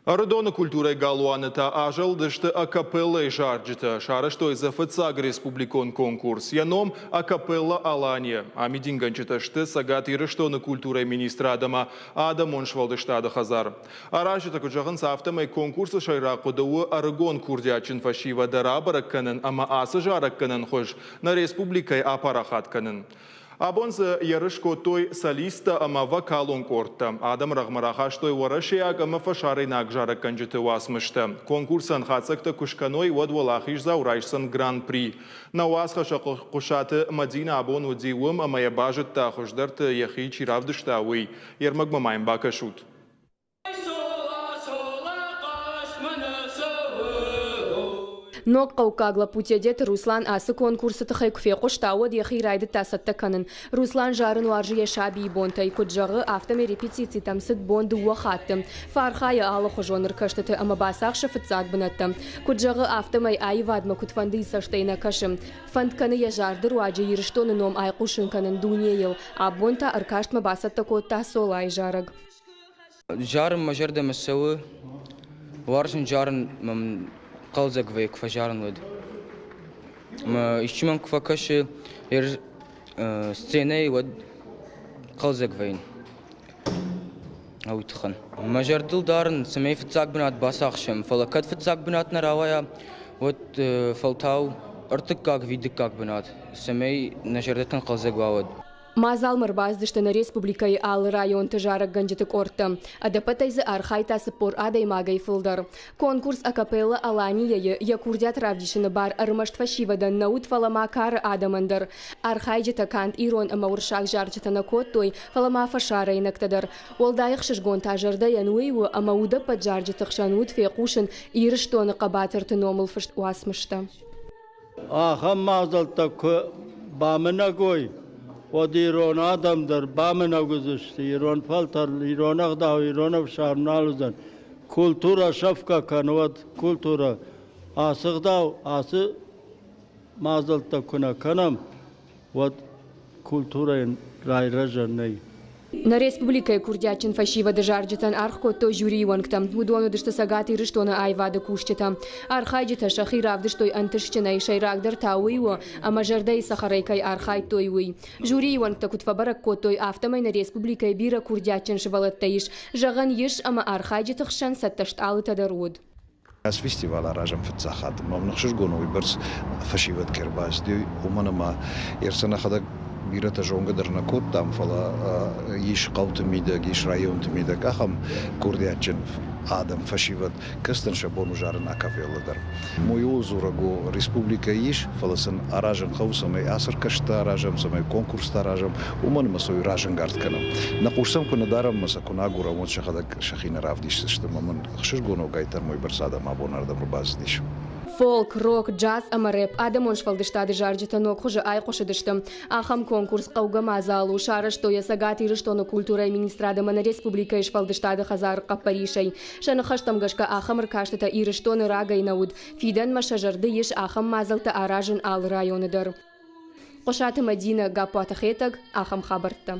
Родона культуры галуаныта ажалдышты акапелла жарджита, шарыштой зафыцаг республикон конкурс. Яном акапелла Алания. Амидинганчиташты сагат ирыштоны культуры министра Адам Оншвалдыштады хазар. Аражита куджағын сафтамай конкурсы шайрақудауы арыгон курдячин фашива дарабаракканын, ама асы жаракканын хош на республикай апарахатканын. Абонзы ярышко той солиста ама вокалон кортта. Адам рағмарахаштой варашияк ама фашарайнак жаракканжыты васмышты. Конкурсан хацакта кушканой вадвалахиш заурайшсан гран-при. На уасхаша кушаты Мадина абон удивым ама ябажытта хождарты яхи чиравдыштауый. Ермак мамайм бакашут. Нок қауқағла путедет Руслан асы конкурсы тұхай күфе қоштауы дехи райды тасатты канын. Руслан жарын уаржы ешаби бонтай күджағы автоме репетиции тамсыд бонды уақатты. Фархайы алы қожоныр каштыты ама басақ шыфытсақ бұнатты. Күджағы автомай айвадма күтфанды саштайна кашым. Фандканы ежарды руаджы еріштоны ном айқушын канын дуне ел. Абонта аркаштма басатты котта солай жарыг. Жарым мажарда масауы, варшын жарын قلزق في كفجارن ود ما يشمن كفكش ستيني ود قلزق فين أو تخن ما جردل دارن سمي في تزاق بنات باساخشم فلكت في تزاق بنات نراويا ود فلتاو ارتكاك في دكاك بنات سمي نجردتن قلزق واود Мазал мырбаздышты на республикай ал район тыжарак ганжыты корты. Адапатайзы архайта сыпор адай магай фылдар. Конкурс акапелла Алания якурдят равдишыны бар армашт фашивадан наут фалама кары адамандар. Архайджыта кант ирон амауршак жарчыта на коттой фалама фашара инактадар. Олдайық шышгон тажарда януэйу амауда паджарджыта хшанут фекушын ирыштоны қабатырты номыл фышт уасмышта. Ахам мазалта бамына гой. ود ایران آدم در بامن گذاشته ایران فلتر ایران اقدا و ایران افشار نالوزن کلتورا شفقه کنود کلتورا آسقدا و آسق مازلتا کنه کنم ود کلتورا رای رجن نی На республикай курдячин фашива дежарджитан архко то жюри вангтам. Удону дышта сагати рыштона айвада кушчета. Архайджита шахирав дыштой антышчена и шайрагдар тауиво, а мажардай сахарайкай архай тойуи. Жюри вангта кутфабарак котой автомай на республикай бира курдячин шивалаттаиш. Жаган еш ама архайджитахшан сатташт алыта даруд. از فستیوال راجم فتزاخات ما بنخشش گونوی برس فشیوت کرباز دی ومن ما يرسنا خدك بيرتا جونغ درنا كوت تام فلا يش قوت ميدا يش رايون تميدا كخم كوردياتشن آدم فشيوت كستن شبون جارن أكافيل در مويو زورغو ريسبوبليكا يش فلسن أراجن خوسم أي أسر كشتا راجم سمي كونكورس تراجم ومن مسوي راجن قارد كنام نقولسم كنا دارم مسا كنا أقول رموت شخدك شخين رافديش تشتم من خشش جونو قايتر موي برسادة ما بونار دم رباز ديش Фолк, рок, джаз, ама рэп. Адам оншвалдыштады жарджыта нок хуже айқошыдышты. Ахам конкурс қауға мазалу. Шары што я сагат ирыштоны культура министрадама на республика ишвалдыштады хазар қапаришай. Шаны хаштам гашка ахам ркаштыта ирыштоны рагай науд. Фиден машажарды еш ахам мазалта аражын ал районыдар. Қошаты Мадина гапуатахетаг ахам хабартта.